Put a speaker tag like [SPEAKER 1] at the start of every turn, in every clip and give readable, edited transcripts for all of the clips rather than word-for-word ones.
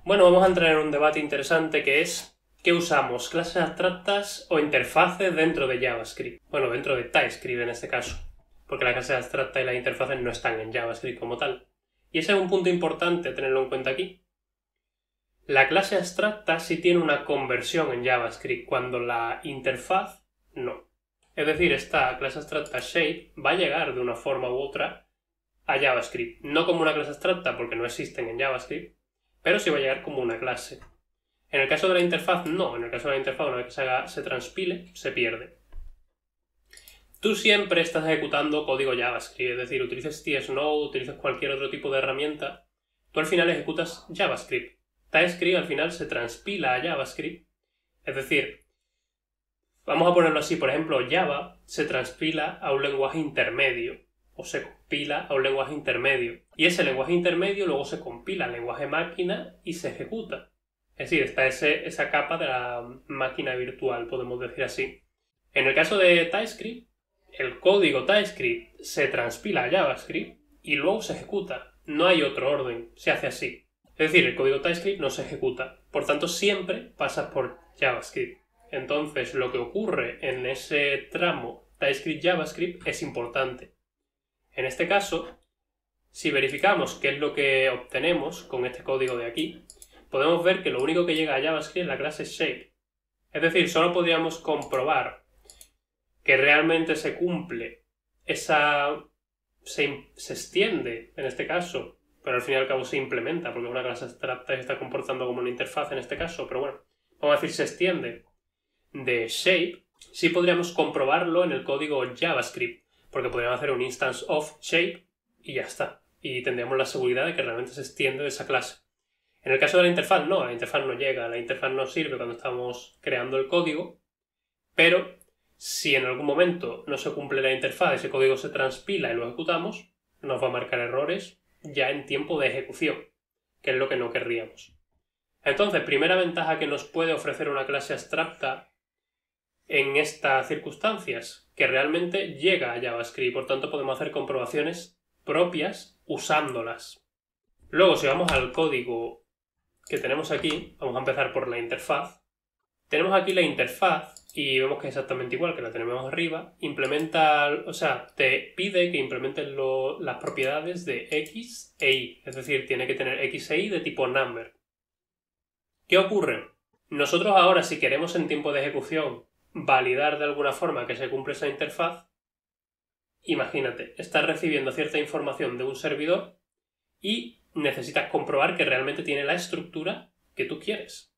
[SPEAKER 1] Bueno, vamos a entrar en un debate interesante que es ¿qué usamos? ¿Clases abstractas o interfaces dentro de JavaScript? Bueno, dentro de TypeScript en este caso, porque las clases abstractas y las interfaces no están en JavaScript como tal. Y ese es un punto importante tenerlo en cuenta aquí. La clase abstracta sí tiene una conversión en JavaScript, cuando la interfaz no. Es decir, esta clase abstracta shape va a llegar de una forma u otra a JavaScript. No como una clase abstracta porque no existen en JavaScript, pero sí va a llegar como una clase. En el caso de la interfaz, no. En el caso de la interfaz, una vez que se transpile, se pierde. Tú siempre estás ejecutando código JavaScript, es decir, utilices tsnode, utilices cualquier otro tipo de herramienta, tú al final ejecutas JavaScript. TypeScript al final se transpila a JavaScript, es decir, vamos a ponerlo así, por ejemplo, Java se transpila a un lenguaje intermedio, o se compila a un lenguaje intermedio, y ese lenguaje intermedio luego se compila al lenguaje máquina y se ejecuta. Es decir, está esa capa de la máquina virtual, podemos decir así. En el caso de TypeScript, el código TypeScript se transpila a JavaScript y luego se ejecuta. No hay otro orden, se hace así. Es decir, el código TypeScript no se ejecuta. Por tanto, siempre pasas por JavaScript. Entonces, lo que ocurre en ese tramo TypeScript-JavaScript es importante. En este caso, si verificamos qué es lo que obtenemos con este código de aquí, podemos ver que lo único que llega a JavaScript es la clase shape. Es decir, solo podríamos comprobar que realmente se cumple se extiende en este caso, pero al fin y al cabo se implementa, porque una clase abstracta se está comportando como una interfaz en este caso, pero bueno, vamos a decir se extiende de shape, sí podríamos comprobarlo en el código JavaScript, porque podríamos hacer un instance of shape y ya está, y tendríamos la seguridad de que realmente se extiende de esa clase. En el caso de la interfaz, no, la interfaz no llega, la interfaz no sirve cuando estamos creando el código, pero si en algún momento no se cumple la interfaz, ese código se transpila y lo ejecutamos, nos va a marcar errores ya en tiempo de ejecución, que es lo que no querríamos. Entonces, primera ventaja que nos puede ofrecer una clase abstracta en estas circunstancias, que realmente llega a JavaScript, por tanto podemos hacer comprobaciones propias usándolas. Luego, si vamos al código que tenemos aquí, vamos a empezar por la interfaz. Tenemos aquí la interfaz y vemos que es exactamente igual que la tenemos arriba. Te pide que implementes las propiedades de X e Y. Es decir, tiene que tener X e Y de tipo number. ¿Qué ocurre? Nosotros ahora, si queremos en tiempo de ejecución validar de alguna forma que se cumple esa interfaz, imagínate, estás recibiendo cierta información de un servidor y necesitas comprobar que realmente tiene la estructura que tú quieres.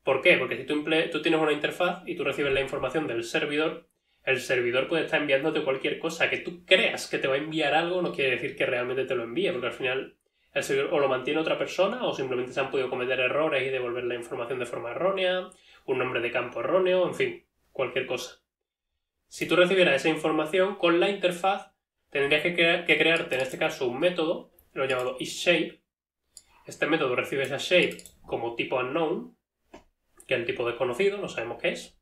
[SPEAKER 1] ¿Por qué? Porque si tú tienes una interfaz y tú recibes la información del servidor, el servidor puede estar enviándote cualquier cosa. Que tú creas que te va a enviar algo no quiere decir que realmente te lo envíe, porque al final el servidor o lo mantiene otra persona o simplemente se han podido cometer errores y devolver la información de forma errónea, un nombre de campo erróneo, en fin, cualquier cosa. Si tú recibieras esa información, con la interfaz tendrías que crearte en este caso un método, lo llamado isShape. Este método recibe esa shape como tipo unknown, que es el tipo desconocido, no sabemos qué es.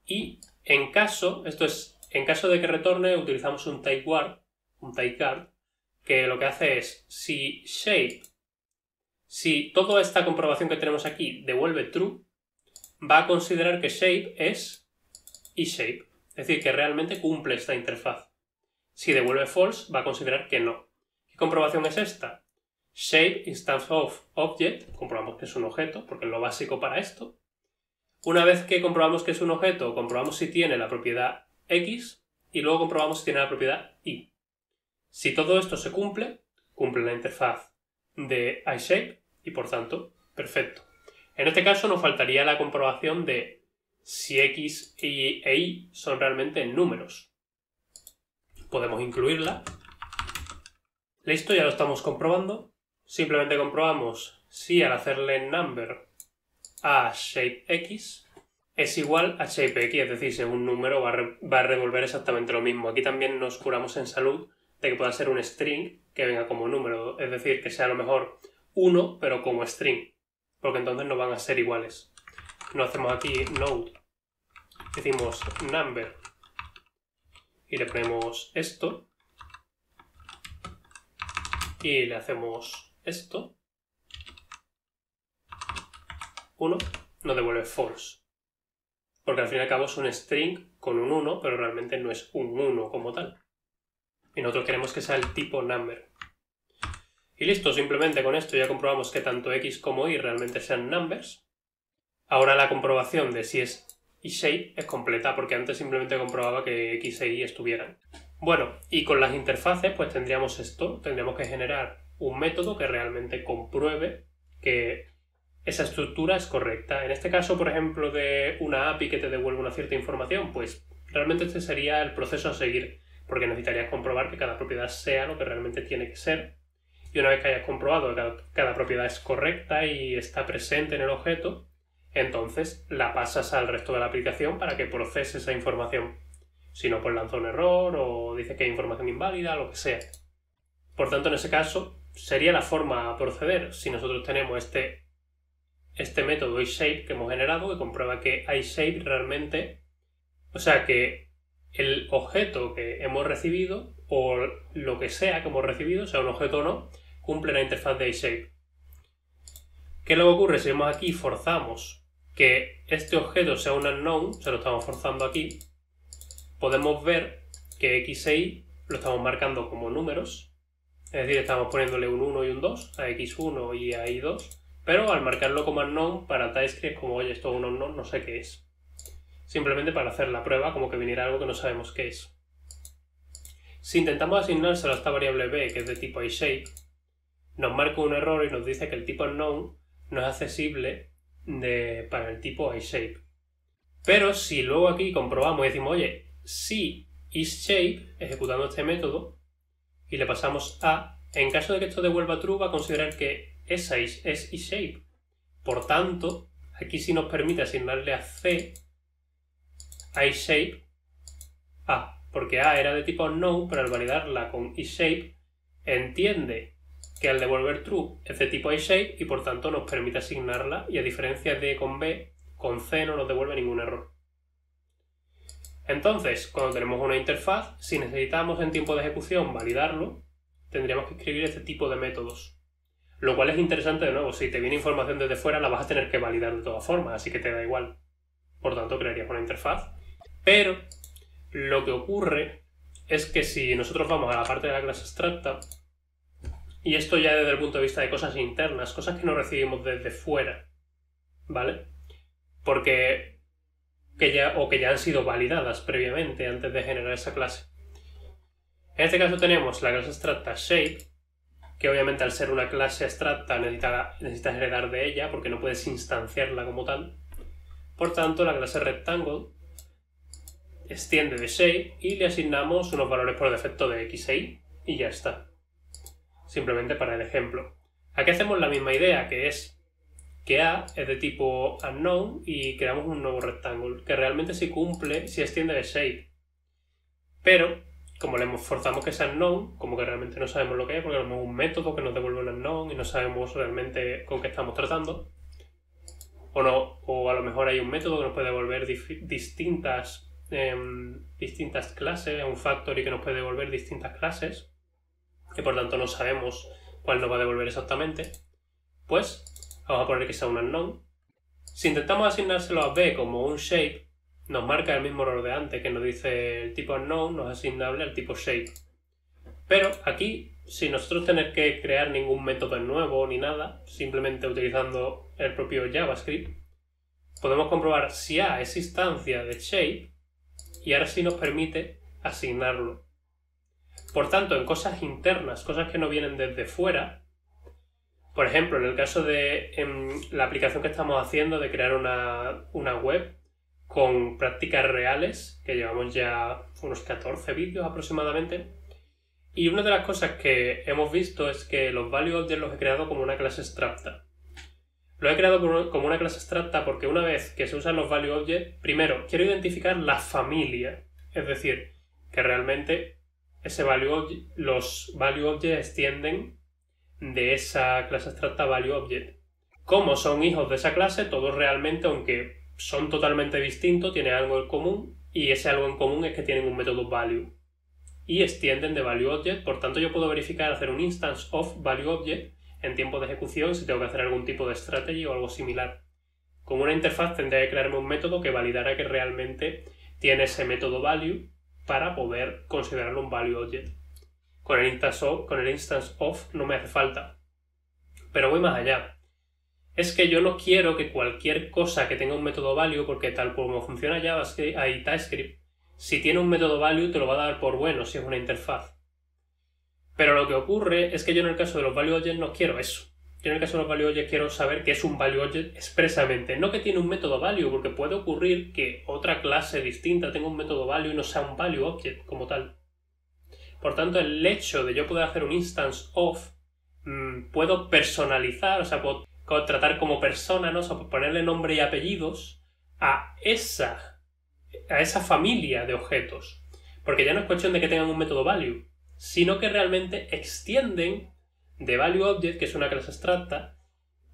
[SPEAKER 1] Y en caso de que retorne, utilizamos un typeguard, que lo que hace es, si toda esta comprobación que tenemos aquí devuelve true, va a considerar que shape es isShape, es decir, que realmente cumple esta interfaz. Si devuelve false, va a considerar que no. ¿Qué comprobación es esta? Shape instance of object, comprobamos que es un objeto, porque es lo básico para esto. Una vez que comprobamos que es un objeto, comprobamos si tiene la propiedad X y luego comprobamos si tiene la propiedad Y. Si todo esto se cumple, cumple la interfaz de isShape y por tanto, perfecto. En este caso nos faltaría la comprobación de si X e Y son realmente números. Podemos incluirla. Listo, ya lo estamos comprobando. Simplemente comprobamos si al hacerle number a shapeX es igual a shapeX, es decir, si es un número va a revolver exactamente lo mismo. Aquí también nos curamos en salud de que pueda ser un string que venga como número, es decir, que sea a lo mejor 1 pero como string, porque entonces no van a ser iguales. Nos hacemos aquí node, decimos number y le ponemos esto y le hacemos esto. 1, nos devuelve false. Porque al fin y al cabo es un string con un 1, pero realmente no es un 1 como tal. Y nosotros queremos que sea el tipo number. Y listo, simplemente con esto ya comprobamos que tanto x como y realmente sean numbers. Ahora la comprobación de si es shape es completa, porque antes simplemente comprobaba que x e y estuvieran. Bueno, y con las interfaces pues tendríamos esto, tendríamos que generar un método que realmente compruebe que esa estructura es correcta. En este caso, por ejemplo, de una API que te devuelve una cierta información, pues realmente este sería el proceso a seguir, porque necesitarías comprobar que cada propiedad sea lo que realmente tiene que ser. Y una vez que hayas comprobado que cada propiedad es correcta y está presente en el objeto, entonces la pasas al resto de la aplicación para que procese esa información. Si no, pues lanza un error o dice que hay información inválida, lo que sea. Por tanto, en ese caso, sería la forma a proceder si nosotros tenemos este método isShape que hemos generado que comprueba que isShape realmente, o sea que el objeto que hemos recibido o lo que sea que hemos recibido, sea un objeto o no, cumple la interfaz de isShape. ¿Qué es lo que ocurre si vemos aquí forzamos que este objeto sea un unknown? Se lo estamos forzando aquí. Podemos ver que x e y lo estamos marcando como números, es decir, estamos poniéndole un 1 y un 2 a x1 y a y2, pero al marcarlo como unknown para TypeScript es como, oye, esto es un unknown, no sé qué es. Simplemente para hacer la prueba como que viniera algo que no sabemos qué es. Si intentamos asignárselo a esta variable b, que es de tipo isShape, nos marca un error y nos dice que el tipo unknown no es accesible para el tipo isShape. Pero si luego aquí comprobamos y decimos, oye, si isShape, ejecutando este método, y le pasamos a, en caso de que esto devuelva true, va a considerar que esa es isShape. Por tanto, aquí sí nos permite asignarle a C isShape A, porque A era de tipo unknown, pero al validarla con isShape entiende que al devolver true es de tipo isShape y por tanto nos permite asignarla, y a diferencia de con B, con C no nos devuelve ningún error. Entonces, cuando tenemos una interfaz, si necesitamos en tiempo de ejecución validarlo, tendríamos que escribir este tipo de métodos. Lo cual es interesante, de nuevo, si te viene información desde fuera la vas a tener que validar de todas formas, así que te da igual. Por tanto, crearías una interfaz. Pero lo que ocurre es que si nosotros vamos a la parte de la clase abstracta, y esto ya desde el punto de vista de cosas internas, cosas que no recibimos desde fuera, ¿vale? Porque que ya han sido validadas previamente antes de generar esa clase. En este caso tenemos la clase abstracta shape, que obviamente al ser una clase abstracta necesitas heredar de ella porque no puedes instanciarla como tal. Por tanto, la clase rectangle extiende de shape y le asignamos unos valores por defecto de x e y ya está. Simplemente para el ejemplo. Aquí hacemos la misma idea, que es que A es de tipo unknown y creamos un nuevo rectángulo, que realmente sí cumple, sí extiende de shape. Pero, como le forzamos que sea unknown, como que realmente no sabemos lo que es, porque tenemos un método que nos devuelve un unknown y no sabemos realmente con qué estamos tratando, o a lo mejor hay un método que nos puede devolver distintas clases, un factory que nos puede devolver distintas clases, que por tanto no sabemos cuál nos va a devolver exactamente, pues vamos a poner que sea un unknown. Si intentamos asignárselo a B como un shape, nos marca el mismo error de antes, que nos dice el tipo unknown no es asignable al tipo shape. Pero aquí, sin nosotros tener que crear ningún método nuevo ni nada, simplemente utilizando el propio JavaScript, podemos comprobar si A es instancia de shape y ahora sí nos permite asignarlo. Por tanto, en cosas internas, cosas que no vienen desde fuera, por ejemplo, en el caso de la aplicación que estamos haciendo de crear una web con prácticas reales, que llevamos ya unos 14 vídeos aproximadamente, y una de las cosas que hemos visto es que los value objects los he creado como una clase abstracta. Lo he creado como una clase abstracta porque una vez que se usan los value objects, primero quiero identificar la familia, es decir, que realmente los value objects extienden de esa clase abstracta value object. Como son hijos de esa clase, todos realmente, aunque son totalmente distintos, tienen algo en común, y ese algo en común es que tienen un método value y extienden de value object. Por tanto, yo puedo verificar, hacer un instance of value object en tiempo de ejecución si tengo que hacer algún tipo de strategy o algo similar. Con una interfaz tendría que crearme un método que validara que realmente tiene ese método value para poder considerarlo un value object. Con el instance of no me hace falta. Pero voy más allá. Es que yo no quiero que cualquier cosa que tenga un método value, porque tal como funciona JavaScript, hay TypeScript, si tiene un método value te lo va a dar por bueno si es una interfaz. Pero lo que ocurre es que yo en el caso de los value objects no quiero eso. Yo en el caso de los value objects quiero saber que es un value object expresamente, no que tiene un método value, porque puede ocurrir que otra clase distinta tenga un método value y no sea un value object como tal. Por tanto, el hecho de yo poder hacer un instance of, puedo personalizar, o sea, puedo tratar como persona, ¿no? O sea, ponerle nombre y apellidos a esa familia de objetos. Porque ya no es cuestión de que tengan un método value, sino que realmente extienden de value object, que es una clase abstracta,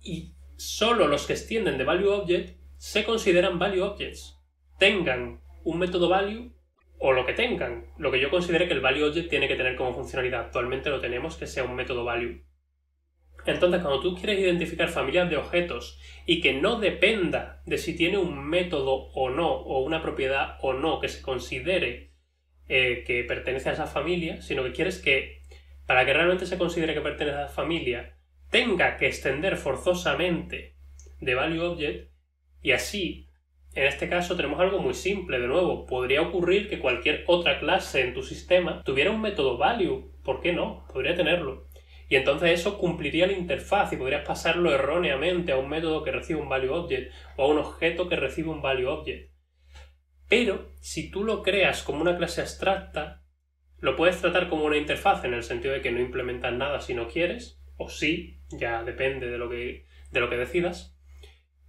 [SPEAKER 1] y solo los que extienden de value object se consideran value objects. Tengan un método value o lo que tengan, lo que yo considere que el value object tiene que tener como funcionalidad. Actualmente lo tenemos que sea un método value. Entonces, cuando tú quieres identificar familias de objetos y que no dependa de si tiene un método o no, o una propiedad o no que se considere que pertenece a esa familia, sino que quieres que, para que realmente se considere que pertenece a esa familia, tenga que extender forzosamente de value object, y así, en este caso tenemos algo muy simple. De nuevo, podría ocurrir que cualquier otra clase en tu sistema tuviera un método value. ¿Por qué no? Podría tenerlo. Y entonces eso cumpliría la interfaz y podrías pasarlo erróneamente a un método que recibe un value object o a un objeto que recibe un value object. Pero si tú lo creas como una clase abstracta, lo puedes tratar como una interfaz en el sentido de que no implementas nada si no quieres, o sí, ya depende de lo que decidas.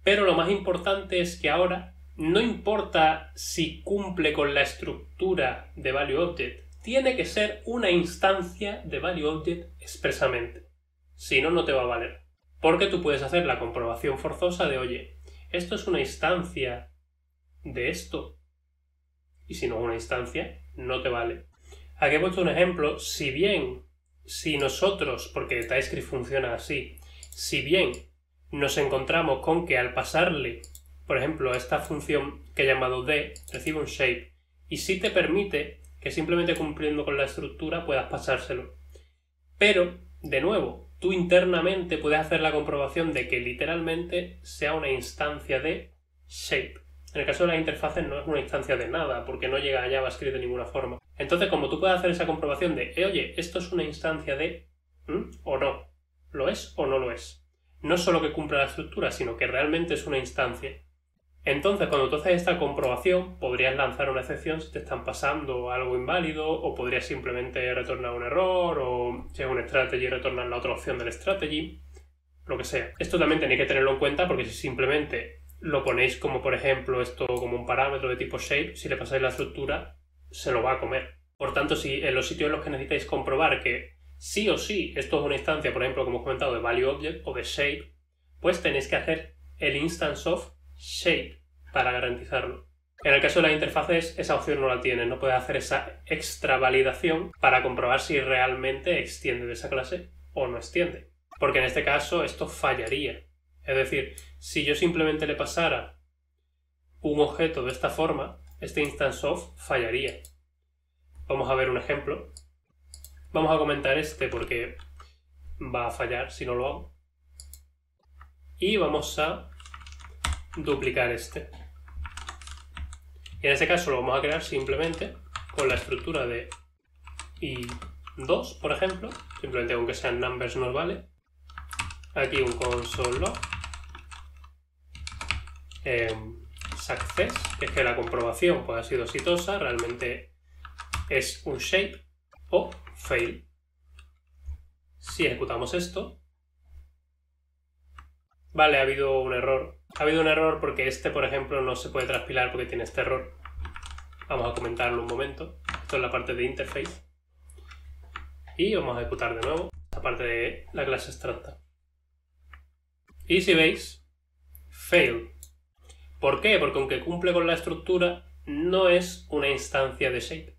[SPEAKER 1] Pero lo más importante es que ahora no importa si cumple con la estructura de value object, tiene que ser una instancia de value object expresamente. Si no, no te va a valer. Porque tú puedes hacer la comprobación forzosa de, oye, esto es una instancia de esto. Y si no es una instancia, no te vale. Aquí he puesto un ejemplo. Si nosotros, porque TypeScript funciona así, si bien nos encontramos con que al pasarle, por ejemplo, a esta función que he llamado d, recibe un shape, y sí te permite que simplemente cumpliendo con la estructura puedas pasárselo. Pero, de nuevo, tú internamente puedes hacer la comprobación de que literalmente sea una instancia de shape. En el caso de las interfaces no es una instancia de nada, porque no llega a JavaScript de ninguna forma. Entonces, como tú puedes hacer esa comprobación de, oye, esto es una instancia de, o no, ¿lo es o no lo es? No solo que cumpla la estructura, sino que realmente es una instancia. Entonces, cuando tú haces esta comprobación, podrías lanzar una excepción si te están pasando algo inválido, o podrías simplemente retornar un error, o si es un strategy, retornar la otra opción del strategy, lo que sea. Esto también tenéis que tenerlo en cuenta, porque si simplemente lo ponéis como, por ejemplo, esto como un parámetro de tipo shape, si le pasáis la estructura, se lo va a comer. Por tanto, si en los sitios en los que necesitáis comprobar que sí o sí esto es una instancia, por ejemplo, como he comentado, de value object o de shape, pues tenéis que hacer el instance of shape para garantizarlo. En el caso de las interfaces, esa opción no la tienes, no puedes hacer esa extra validación para comprobar si realmente extiende de esa clase o no extiende. Porque en este caso esto fallaría. Es decir, si yo simplemente le pasara un objeto de esta forma, este instance of fallaría. Vamos a ver un ejemplo. Vamos a comentar este porque va a fallar si no lo hago. Y vamos a duplicar este. Y en este caso lo vamos a crear simplemente con la estructura de i2, por ejemplo. Simplemente con que sean numbers nos vale. Aquí un console log. Success, que es que la comprobación pues, ha sido exitosa, realmente es un shape, o fail. Si ejecutamos esto, vale, ha habido un error. Ha habido un error porque este, por ejemplo, no se puede transpilar porque tiene este error. Vamos a comentarlo un momento. Esto es la parte de interface. Y vamos a ejecutar de nuevo esta parte de la clase abstracta. Y si veis, fail. ¿Por qué? Porque aunque cumple con la estructura, no es una instancia de shape.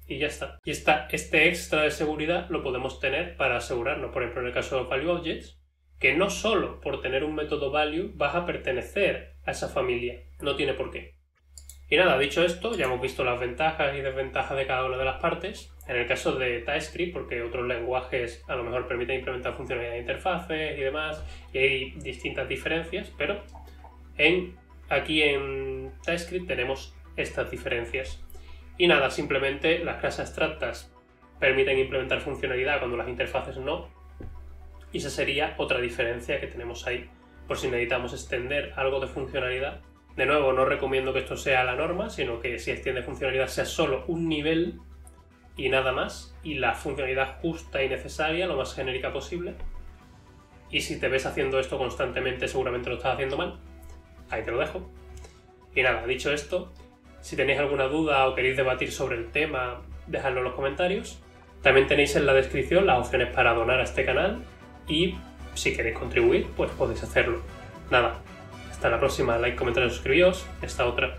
[SPEAKER 1] Y ya está. Y este extra de seguridad lo podemos tener para asegurarnos, por ejemplo, en el caso de los value objects, que no solo por tener un método value vas a pertenecer a esa familia, no tiene por qué. Y nada, dicho esto, ya hemos visto las ventajas y desventajas de cada una de las partes. En el caso de TypeScript, porque otros lenguajes a lo mejor permiten implementar funcionalidades de interfaces y demás, y hay distintas diferencias, pero aquí en TypeScript tenemos estas diferencias. Y nada, simplemente las clases abstractas permiten implementar funcionalidad cuando las interfaces no, y esa sería otra diferencia que tenemos ahí, por si necesitamos extender algo de funcionalidad. De nuevo, no recomiendo que esto sea la norma, sino que si extiende funcionalidad sea solo un nivel y nada más, y la funcionalidad justa y necesaria, lo más genérica posible. Y si te ves haciendo esto constantemente, seguramente lo estás haciendo mal. Ahí te lo dejo. Y nada, dicho esto, si tenéis alguna duda o queréis debatir sobre el tema, dejadlo en los comentarios. También tenéis en la descripción las opciones para donar a este canal y si queréis contribuir, pues podéis hacerlo. Nada. Hasta la próxima, like, comentario, suscribíos. Esta otra.